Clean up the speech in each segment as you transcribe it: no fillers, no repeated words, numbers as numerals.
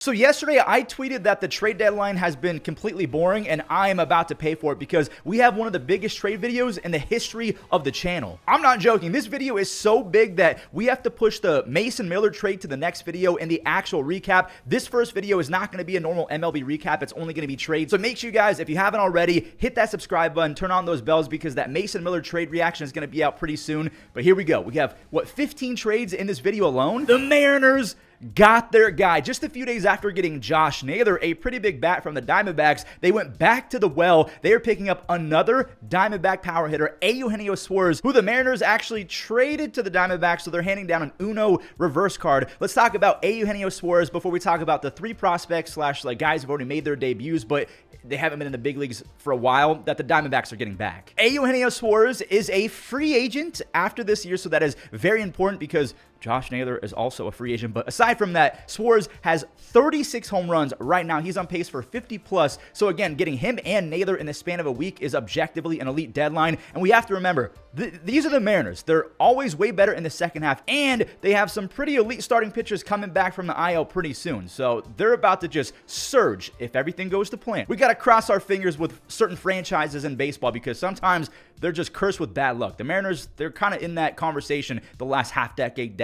So yesterday, I tweeted that the trade deadline has been completely boring, and I am about to pay for it because we have one of the biggest trade videos in the history of the channel. I'm not joking. This video is so big that we have to push the Mason Miller trade to the next video and the actual recap. This first video is not going to be a normal MLB recap. It's only going to be trade. So make sure you guys, if you haven't already, hit that subscribe button, turn on those bells because that Mason Miller trade reaction is going to be out pretty soon. But here we go. We have, 15 trades in this video alone? The Mariners got their guy. Just a few days after getting Josh Naylor, a pretty big bat from the Diamondbacks, they went back to the well. They are picking up another Diamondback power hitter, Eugenio Suárez, who the Mariners actually traded to the Diamondbacks, so they're handing down an Uno reverse card. Let's talk about Eugenio Suárez before we talk about the three prospects slash guys who've already made their debuts, but they haven't been in the big leagues for a while that the Diamondbacks are getting back. Eugenio Suárez is a free agent after this year, so that is very important because Josh Naylor is also a free agent. But aside from that, Suárez has 36 home runs right now. He's on pace for 50 plus. So again, getting him and Naylor in the span of a week is objectively an elite deadline. And we have to remember, these are the Mariners. They're always way better in the second half. And they have some pretty elite starting pitchers coming back from the IL pretty soon. So they're about to just surge if everything goes to plan. We got to cross our fingers with certain franchises in baseball because sometimes they're just cursed with bad luck. The Mariners, they're kind of in that conversation the last half decade.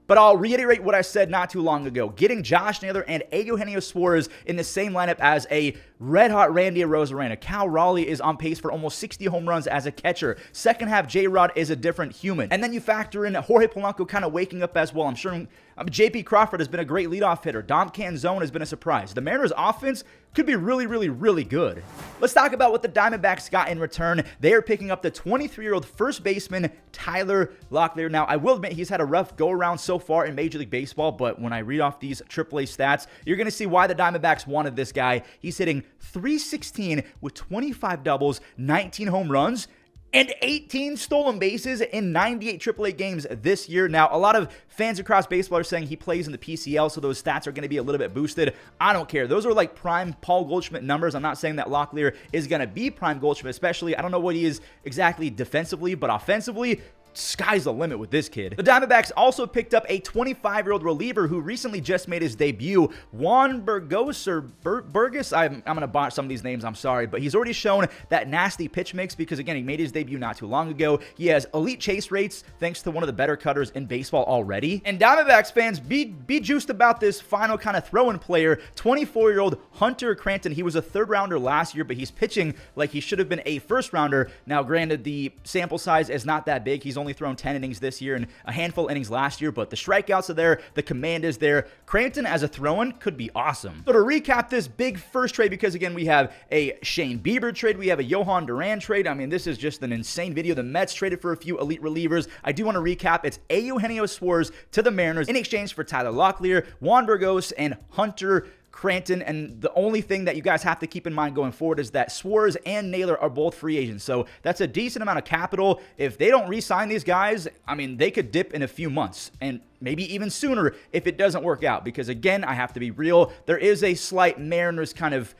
But I'll reiterate what I said not too long ago. Getting Josh Naylor and Eugenio Suárez in the same lineup as a red-hot Randy Arozarena. Cal Raleigh is on pace for almost 60 home runs as a catcher. Second half, J-Rod is a different human. And then you factor in Jorge Polanco kind of waking up as well. I'm sure J.P. Crawford has been a great leadoff hitter. Dom Canzone has been a surprise. The Mariners' offense could be really good. Let's talk about what the Diamondbacks got in return. They are picking up the 23-year-old first baseman, Tyler Locklear. Now, I will admit he's had a rough go-around so far in Major League Baseball, but when I read off these AAA stats, you're going to see why the Diamondbacks wanted this guy. He's hitting .316 with 25 doubles, 19 home runs, and 18 stolen bases in 98 AAA games this year. Now, a lot of fans across baseball are saying he plays in the PCL, so those stats are going to be a little bit boosted. I don't care. Those are like prime Paul Goldschmidt numbers. I'm not saying that Locklear is going to be prime Goldschmidt, especially. I don't know what he is exactly defensively, but offensively, sky's the limit with this kid. The Diamondbacks also picked up a 25-year-old reliever who recently just made his debut, Juan Burgos or Burgos. I'm going to botch some of these names, I'm sorry, but he's already shown that nasty pitch mix because, again, he made his debut not too long ago. He has elite chase rates thanks to one of the better cutters in baseball already. And Diamondbacks fans, be juiced about this final kind of throw-in player, 24-year-old Hunter Cranton. He was a third-rounder last year, but he's pitching like he should have been a first-rounder. Now, granted, the sample size is not that big. He's only thrown 10 innings this year and a handful of innings last year, but the strikeouts are there, the command is there. Cranton as a throw-in could be awesome. So to recap this big first trade, because again, we have a Shane Bieber trade, we have a Jhoan Duran trade. I mean, this is just an insane video. The Mets traded for a few elite relievers. I do want to recap. It's Eugenio Suárez to the Mariners in exchange for Tyler Locklear, Juan Burgos, and Hunter Cranton. And the only thing that you guys have to keep in mind going forward is that Suárez and Naylor are both free agents. So that's a decent amount of capital. If they don't re-sign these guys, I mean, they could dip in a few months and maybe even sooner if it doesn't work out. Because again, I have to be real. There is a slight Mariners kind of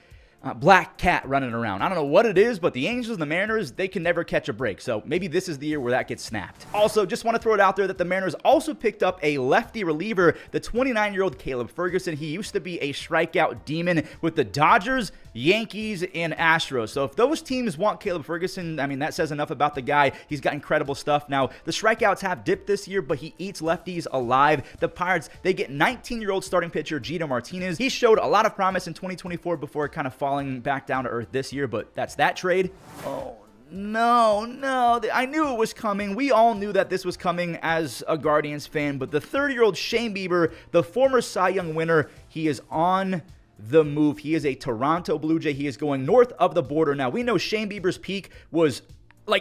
black cat running around. I don't know what it is, but the Angels and the Mariners, they can never catch a break. So maybe this is the year where that gets snapped. Also, just want to throw it out there that the Mariners also picked up a lefty reliever, the 29-year-old Caleb Ferguson. He used to be a strikeout demon with the Dodgers, Yankees, and Astros. So if those teams want Caleb Ferguson, I mean, that says enough about the guy. He's got incredible stuff. Now, the strikeouts have dipped this year, but he eats lefties alive. The Pirates, they get 19-year-old starting pitcher Jeter Martinez. He showed a lot of promise in 2024 before kind of falling back down to earth this year, but that's that trade. Oh, no. I knew it was coming. We all knew that this was coming as a Guardians fan, but the 30-year-old Shane Bieber, the former Cy Young winner, he is on the move. He is a Toronto Blue Jay. He is going north of the border. Now, we know Shane Bieber's peak was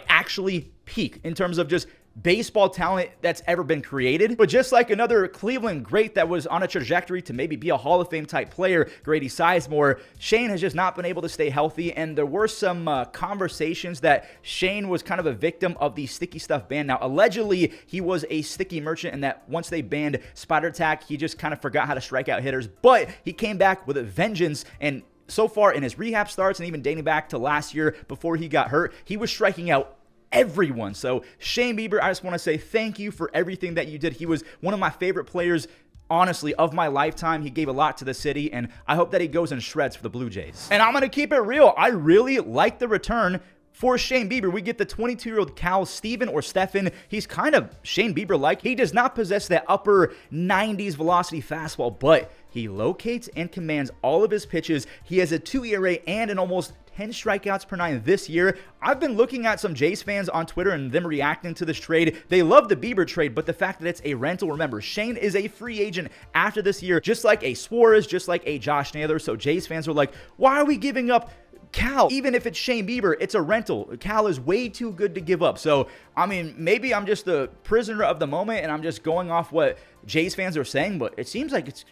actually peak in terms of just baseball talent that's ever been created. But just like another Cleveland great that was on a trajectory to maybe be a Hall of Fame type player, Grady Sizemore, Shane has just not been able to stay healthy. And there were some conversations that Shane was kind of a victim of the sticky stuff ban. Now, allegedly, he was a sticky merchant and that once they banned Spider Tack, he just kind of forgot how to strike out hitters. But he came back with a vengeance, and so far in his rehab starts and even dating back to last year before he got hurt, he was striking out everyone. So Shane Bieber, I just want to say thank you for everything that you did. He was one of my favorite players honestly, of my lifetime. He gave a lot to the city, and I hope that he goes in shreds for the Blue Jays. And I'm going to keep it real. I really like the return for Shane Bieber. We get the 22-year-old Khal Stephen or Stephen. He's kind of Shane Bieber-like. He does not possess that upper 90s velocity fastball, but he locates and commands all of his pitches. He has a 2 ERA and an almost 10 strikeouts per nine this year. I've been looking at some Jays fans on Twitter and them reacting to this trade. They love the Bieber trade, but the fact that it's a rental, remember, Shane is a free agent after this year, just like a Suárez, just like a Josh Naylor. So Jays fans are like, why are we giving up Khal? Even if it's Shane Bieber, it's a rental. Khal is way too good to give up. So, I mean, maybe I'm just a prisoner of the moment and I'm just going off what Jays fans are saying, but it seems like it's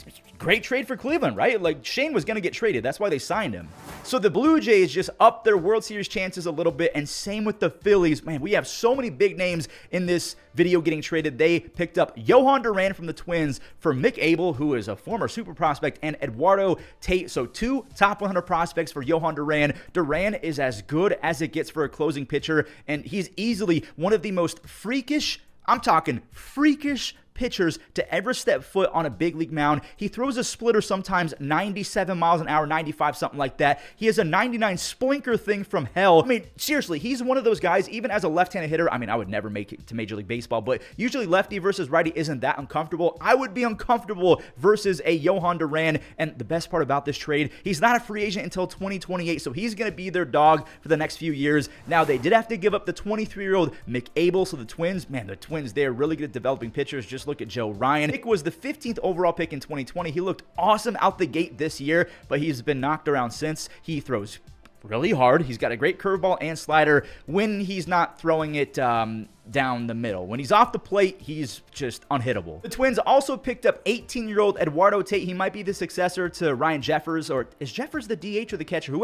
a great trade for Cleveland, right? Like, Shane was going to get traded. That's why they signed him. So the Blue Jays just upped their World Series chances a little bit, and same with the Phillies. Man, we have so many big names in this video getting traded. They picked up Jhoan Duran from the Twins for Mick Abel, who is a former super prospect, and Eduardo Tait. So 2 top 100 prospects for Jhoan Duran. Duran is as good as it gets for a closing pitcher, and he's easily one of the most freakish, I'm talking freakish, pitchers to ever step foot on a big league mound. He throws a splitter sometimes 97 miles an hour, 95, something like that. He has a 99 splinker thing from hell. I mean, seriously, he's one of those guys, even as a left-handed hitter. I mean, I would never make it to Major League Baseball, but usually lefty versus righty isn't that uncomfortable. I would be uncomfortable versus a Jhoan Duran, and the best part about this trade, he's not a free agent until 2028, so he's going to be their dog for the next few years. Now, they did have to give up the 23-year-old Mick Abel, so the Twins, man, the Twins, they're really good at developing pitchers. Just look at Joe Ryan. Mick was the 15th overall pick in 2020. He looked awesome out the gate this year, but he's been knocked around since. He throws really hard. He's got a great curveball and slider when he's not throwing it down the middle. When he's off the plate, he's just unhittable. The Twins also picked up 18-year-old Eduardo Tait. He might be the successor to Ryan Jeffers, or is Jeffers the DH or the catcher?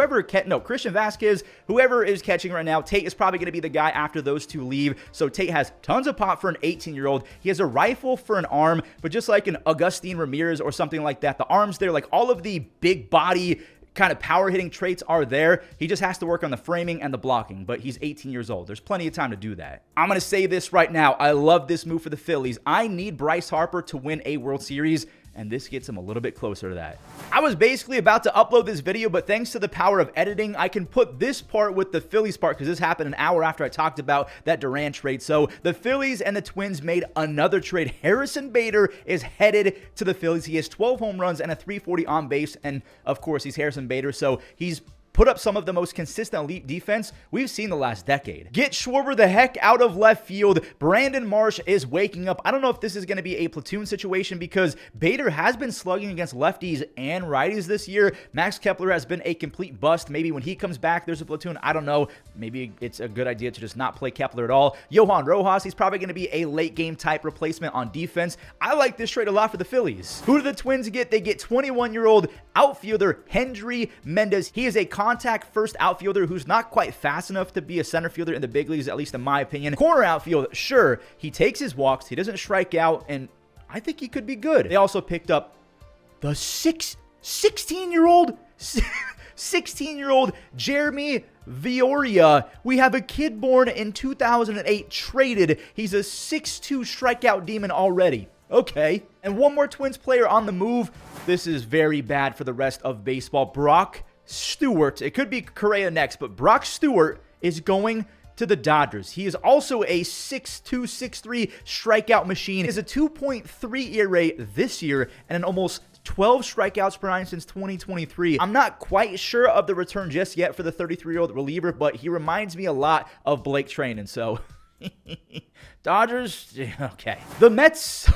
Christian Vasquez, whoever is catching right now, Tait is probably going to be the guy after those two leave. So Tait has tons of pop for an 18-year-old. He has a rifle for an arm, but just like an Agustin Ramirez or something like that, the arms there, like all of the big body kind of power hitting traits are there. He just has to work on the framing and the blocking, but he's 18 years old. There's plenty of time to do that. I'm going to say this right now. I love this move for the Phillies. I need Bryce Harper to win a World Series, and this gets him a little bit closer to that. I was basically about to upload this video, but thanks to the power of editing, I can put this part with the Phillies part because this happened an hour after I talked about that Duran trade. So the Phillies and the Twins made another trade. Harrison Bader is headed to the Phillies. He has 12 home runs and a 340 on base, and of course, he's Harrison Bader, so he's put up some of the most consistent elite defense we've seen the last decade. Get Schwarber the heck out of left field. Brandon Marsh is waking up. I don't know if this is going to be a platoon situation because Bader has been slugging against lefties and righties this year. Max Kepler has been a complete bust. Maybe when he comes back, there's a platoon. I don't know. Maybe it's a good idea to just not play Kepler at all. Johan Rojas, he's probably going to be a late game type replacement on defense. I like this trade a lot for the Phillies. Who do the Twins get? They get 21-year-old outfielder Hendry Mendez. He is a contact first outfielder who's not quite fast enough to be a center fielder in the big leagues, at least in my opinion. Corner outfield, sure, he takes his walks, he doesn't strike out, and I think he could be good. They also picked up the 16-year-old Jeremy Vioria. We have a kid born in 2008 traded. He's a 6'2 strikeout demon already. Okay. And one more Twins player on the move. This is very bad for the rest of baseball. Brock Stewart. It could be Correa next, but Brock Stewart is going to the Dodgers. He is also a 6'2", 6'3 strikeout machine. He has a 2.3 ERA this year and an almost 12 strikeouts per nine since 2023. I'm not quite sure of the return just yet for the 33-year-old reliever, but he reminds me a lot of Blake Treinen, so Dodgers, okay. The Mets,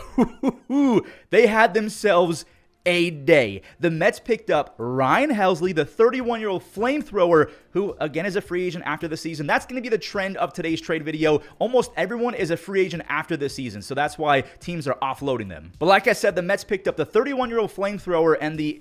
they had themselves a day. The Mets picked up Ryan Helsley, the 31-year-old flamethrower, who again is a free agent after the season. That's going to be the trend of today's trade video. Almost everyone is a free agent after the season, so that's why teams are offloading them. But like I said, the Mets picked up the 31-year-old flamethrower and the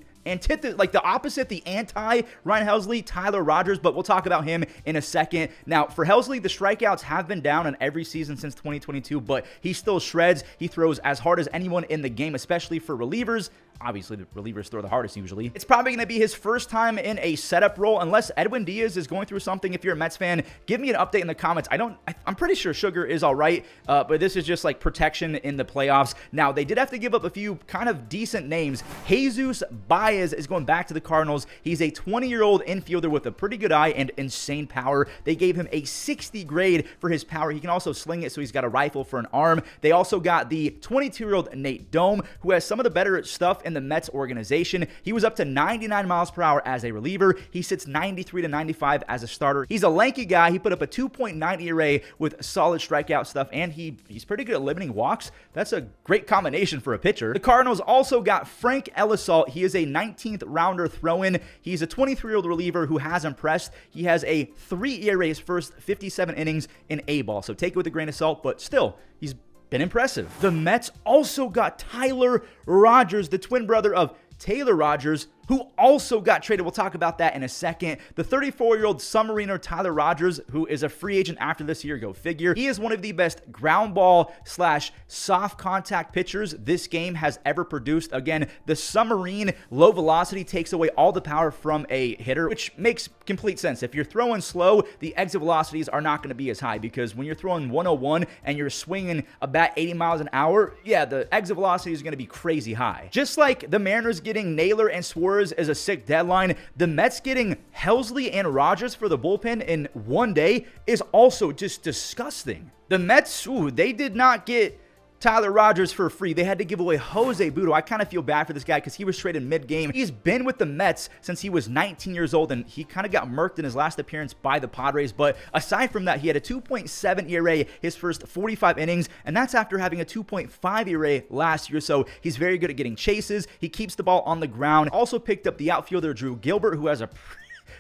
opposite, the anti-Ryan Helsley, Tyler Rogers, but we'll talk about him in a second. Now, for Helsley, the strikeouts have been down in every season since 2022, but he still shreds. He throws as hard as anyone in the game, especially for relievers. obviously the relievers throw the hardest usually. It's probably going to be his first time in a setup role unless Edwin Diaz is going through something. If you're a Mets fan, give me an update in the comments. I'm pretty sure Sugar is all right, but this is just like protection in the playoffs. Now, they did have to give up a few kind of decent names. Jesus Baez is going back to the Cardinals. He's a 20-year-old infielder with a pretty good eye and insane power. They gave him a 60 grade for his power. He can also sling it, so he's got a rifle for an arm. They also got the 22-year-old Nate Dome, who has some of the better stuff in the Mets organization. He was up to 99 miles per hour as a reliever. He sits 93 to 95 as a starter. He's a lanky guy. He put up a 2.9 ERA with solid strikeout stuff, and he's pretty good at limiting walks. That's a great combination for a pitcher. The Cardinals also got Frank Ellisalt. He is a 19th rounder throw-in. He's a 23-year-old reliever who has impressed. He has a 3 ERA his first 57 innings in A-ball, so take it with a grain of salt, but still, he's been impressive. The Mets also got Tyler Rogers, the twin brother of Taylor Rogers, who also got traded. We'll talk about that in a second. The 34-year-old submariner Tyler Rogers, who is a free agent after this year, go figure. He is one of the best ground ball / soft contact pitchers this game has ever produced. Again, the submarine low velocity takes away all the power from a hitter, which makes complete sense. If you're throwing slow, the exit velocities are not going to be as high, because when you're throwing 101 and you're swinging about 80 miles an hour, yeah, the exit velocity is going to be crazy high. Just like the Mariners getting Naylor and Suárez is a sick deadline, the Mets getting Helsley and Rogers for the bullpen in one day is also just disgusting. The Mets, they did not get Tyler Rogers for free. They had to give away Jose Butto. I kind of feel bad for this guy because he was traded mid-game. He's been with the Mets since he was 19 years old, and he kind of got murked in his last appearance by the Padres. But aside from that, he had a 2.7 ERA his first 45 innings, and that's after having a 2.5 ERA last year. So he's very good at getting chases. He keeps the ball on the ground. Also picked up the outfielder Gilbert, who has a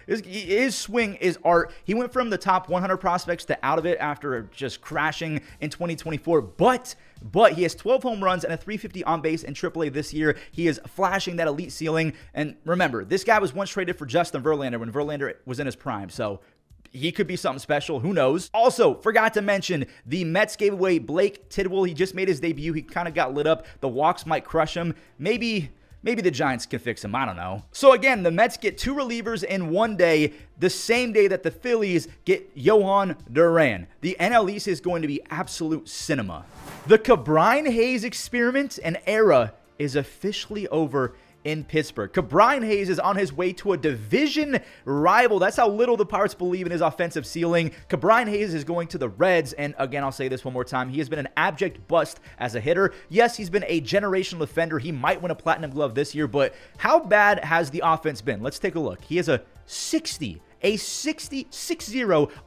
his swing is art. He went from the top 100 prospects to out of it after just crashing in 2024. But he has 12 home runs and a 350 on base in AAA this year. He is flashing that elite ceiling. And remember, this guy was once traded for Justin Verlander when Verlander was in his prime. So he could be something special. Who knows? Also, forgot to mention, the Mets gave away Blake Tidwell. He just made his debut. He kind of got lit up. The walks might crush him. Maybe the Giants can fix him. I don't know. So again, the Mets get 2 relievers in one day, the same day that the Phillies get Jhoan Duran. The NL East is going to be absolute cinema. The Ke'Bryan Hayes experiment and era is officially over in Pittsburgh. Ke'Bryan Hayes is on his way to a division rival. That's how little the Pirates believe in his offensive ceiling. Ke'Bryan Hayes is going to the Reds, and again, I'll say this one more time. He has been an abject bust as a hitter. Yes, he's been a generational defender. He might win a Platinum Glove this year, but how bad has the offense been? Let's take a look. He has a 60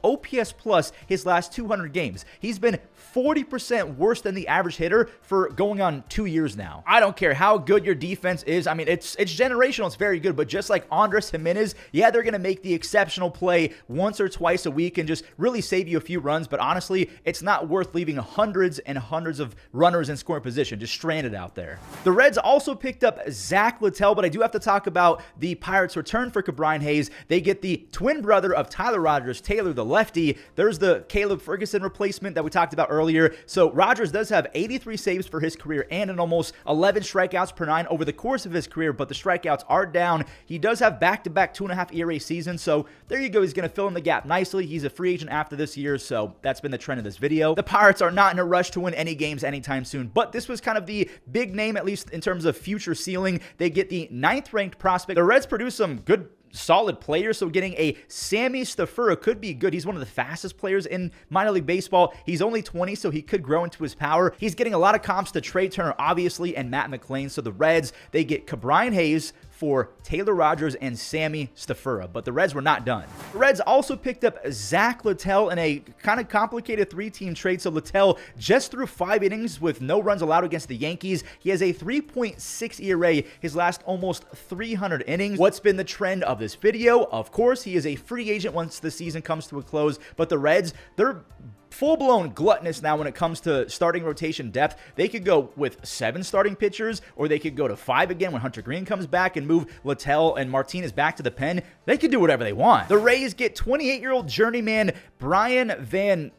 OPS plus his last 200 games. He's been 40% worse than the average hitter for going on 2 years now. I don't care how good your defense is. I mean, it's generational. It's very good, but just like Andres Gimenez, yeah, they're going to make the exceptional play once or twice a week and just really save you a few runs, but honestly, it's not worth leaving hundreds and hundreds of runners in scoring position just stranded out there. The Reds also picked up Zach Littell, but I do have to talk about the Pirates' return for Ke'Bryan Hayes. They get the twin brother of Tyler Rogers, Taylor the lefty. There's the Caleb Ferguson replacement that we talked about earlier. So Rogers does have 83 saves for his career and an almost 11 strikeouts per 9 over the course of his career, but the strikeouts are down. He does have back-to-back 2.5 ERA seasons, so there you go. He's going to fill in the gap nicely. He's a free agent after this year, so that's been the trend of this video. The Pirates are not in a rush to win any games anytime soon, but this was kind of the big name, at least in terms of future ceiling. They get the 9th-ranked prospect. The Reds produce some good solid players, so getting a Sammy Stafura could be good. He's one of the fastest players in minor league baseball. He's only 20, so he could grow into his power. He's getting a lot of comps to Trey Turner, obviously, and Matt McLain. So the Reds, they get Ke'Bryan Hayes for Taylor Rogers and Sammy Stafura, but the Reds were not done. The Reds also picked up Zach Littell in a kind of complicated 3-team trade. So Littell just threw 5 innings with no runs allowed against the Yankees. He has a 3.6 ERA his last almost 300 innings. What's been the trend of this video? Of course, he is a free agent once the season comes to a close, but the Reds, they're full-blown gluttonous now when it comes to starting rotation depth. They could go with 7 starting pitchers, or they could go to 5 again when Hunter Green comes back and move Littell and Martinez back to the pen. They could do whatever they want. The Rays get 28-year-old journeyman Brian Van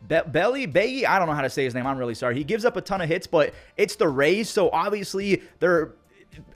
Belly, I don't know how to say his name. I'm really sorry. He gives up a ton of hits, but it's the Rays, so obviously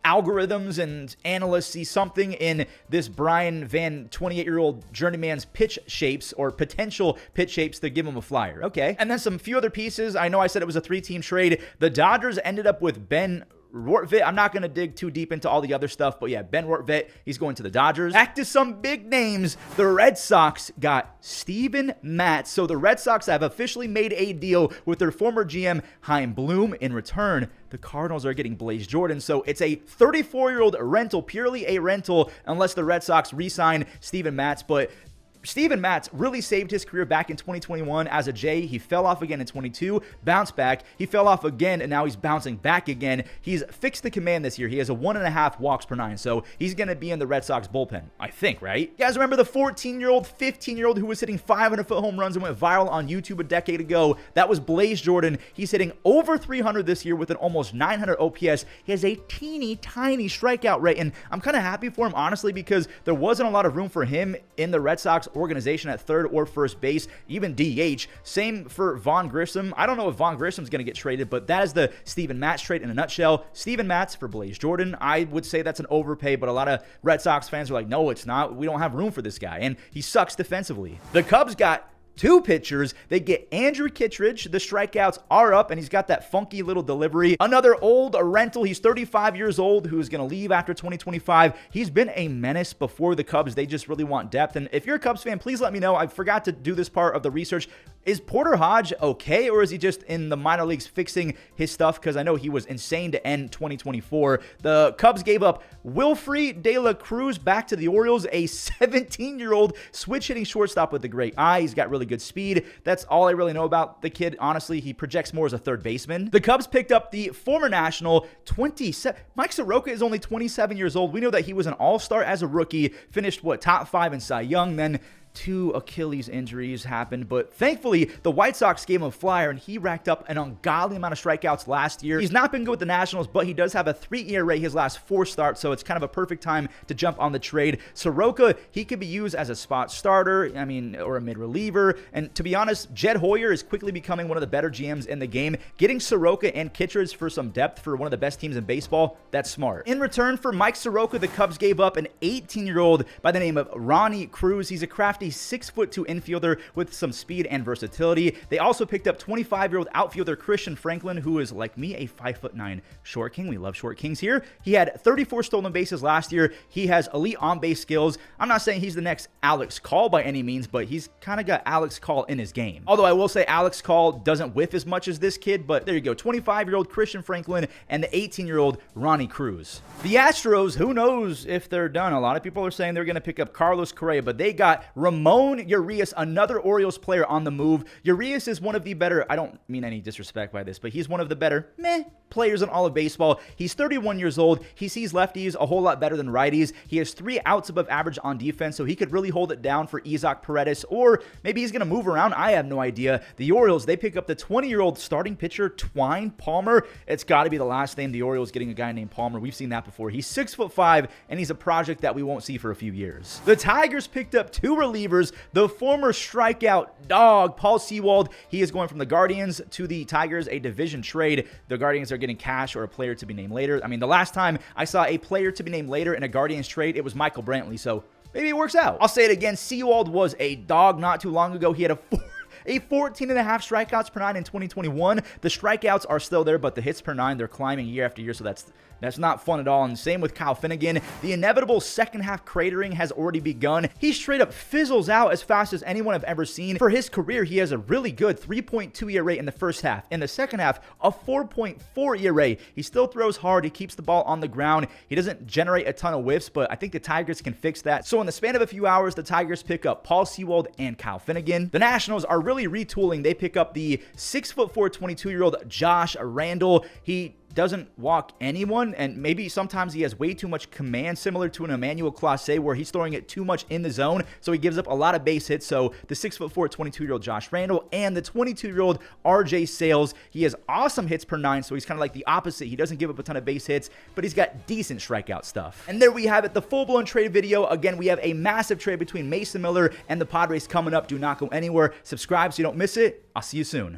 algorithms and analysts see something in this Brian Van 28-year-old journeyman's pitch shapes or potential pitch shapes to give him a flyer. Okay. And then some few other pieces. I know I said it was a 3-team trade. The Dodgers ended up with Ben Rortvedt. I'm not going to dig too deep into all the other stuff, but yeah, Ben Rortvedt, he's going to the Dodgers. Back to some big names. The Red Sox got Steven Matz. So the Red Sox have officially made a deal with their former GM, Chaim Bloom. In return, the Cardinals are getting Blaze Jordan. So it's a 34-year-old rental, purely a rental, unless the Red Sox re-sign Steven Matz. But Steven Matz really saved his career back in 2021 as a J. He fell off again in 22, bounced back. He fell off again, and now he's bouncing back again. He's fixed the command this year. He has a 1.5 walks per 9, so he's going to be in the Red Sox bullpen, I think, right? You guys remember the 14-year-old, 15-year-old who was hitting 500-foot home runs and went viral on YouTube a decade ago? That was Blaze Jordan. He's hitting over 300 this year with an almost 900 OPS. He has a teeny tiny strikeout rate, and I'm kind of happy for him, honestly, because there wasn't a lot of room for him in the Red Sox organization at third or first base, even DH. Same for Vaughn Grissom. I don't know if Vaughn Grissom's going to get traded, but that is the Steven Matz trade in a nutshell. Steven Matz for Blaze Jordan. I would say that's an overpay, but a lot of Red Sox fans are like, no, it's not. We don't have room for this guy, and he sucks defensively. The Cubs got 2 pitchers. They get Andrew Kittredge. The strikeouts are up, and he's got that funky little delivery. Another old rental. He's 35 years old, who's going to leave after 2025. He's been a menace before the Cubs. They just really want depth. And if you're a Cubs fan, please let me know. I forgot to do this part of the research. Is Porter Hodge okay, or is he just in the minor leagues fixing his stuff? Because I know he was insane to end 2024. The Cubs gave up Wilfrey De La Cruz back to the Orioles, a 17-year-old switch-hitting shortstop with a great eye. He's got really good speed. That's all I really know about the kid. Honestly, he projects more as a third baseman. The Cubs picked up the former National 27. Mike Soroka is only 27 years old. We know that he was an all-star as a rookie, finished, top 5 in Cy Young, then 2 Achilles injuries happened, but thankfully the White Sox gave him a flyer and he racked up an ungodly amount of strikeouts last year. He's not been good with the Nationals, but he does have a 3 ERA his last 4 starts, so it's kind of a perfect time to jump on the trade. Soroka, he could be used as a spot starter, or a mid reliever, and to be honest, Jed Hoyer is quickly becoming one of the better GMs in the game. Getting Soroka and Kittredge for some depth for one of the best teams in baseball, that's smart. In return for Mike Soroka, the Cubs gave up an 18-year-old by the name of Ronny Cruz. He's a crafty 6'2" infielder with some speed and versatility. They also picked up 25-year-old outfielder Christian Franklin, who is, like me, a 5'9" short king. We love short kings here. He had 34 stolen bases last year. He has elite on-base skills. I'm not saying he's the next Alex Call by any means, but he's kind of got Alex Call in his game. Although I will say Alex Call doesn't whiff as much as this kid, but there you go. 25-year-old Christian Franklin and the 18-year-old Ronny Cruz. The Astros, who knows if they're done? A lot of people are saying they're going to pick up Carlos Correa, but they got Ramon Urias, another Orioles player on the move. Urias is one of the better, I don't mean any disrespect by this, but he's one of the better players in all of baseball. He's 31 years old. He sees lefties a whole lot better than righties. He has 3 outs above average on defense, so he could really hold it down for Isaac Paredes, or maybe he's going to move around. I have no idea. The Orioles, they pick up the 20-year-old starting pitcher, Twine Palmer. It's got to be the last name, the Orioles getting a guy named Palmer. We've seen that before. He's 6'5", and he's a project that we won't see for a few years. The Tigers picked up 2 relievers. The former strikeout dog, Paul Sewald, he is going from the Guardians to the Tigers, a division trade. The Guardians are getting cash or a player to be named later. The last time I saw a player to be named later in a Guardians trade, it was Michael Brantley, so maybe it works out. I'll say it again, Sewald was a dog not too long ago. He had a 14.5 strikeouts per 9 in 2021. The strikeouts are still there, but the hits per 9, they're climbing year after year, so that's not fun at all. And same with Kyle Finnegan. The inevitable second half cratering has already begun. He straight up fizzles out as fast as anyone I've ever seen. For his career, he has a really good 3.2 ERA in the first half. In the second half, a 4.4 ERA. He still throws hard. He keeps the ball on the ground. He doesn't generate a ton of whiffs, but I think the Tigers can fix that. So in the span of a few hours, the Tigers pick up Paul Sewald and Kyle Finnegan. The Nationals are really retooling. They pick up the 6'4", 22-year-old Josh Randall. He doesn't walk anyone, and maybe sometimes he has way too much command, similar to an Emmanuel Clase, where he's throwing it too much in the zone, so he gives up a lot of base hits. So the 6'4", 22-year-old Josh Randall and the 22-year-old RJ Sales, he has awesome hits per 9, so he's kind of like the opposite. He doesn't give up a ton of base hits, but he's got decent strikeout stuff. And there we have it, the full-blown trade video. Again, we have a massive trade between Mason Miller and the Padres coming up. Do not go anywhere. Subscribe so you don't miss it. I'll see you soon.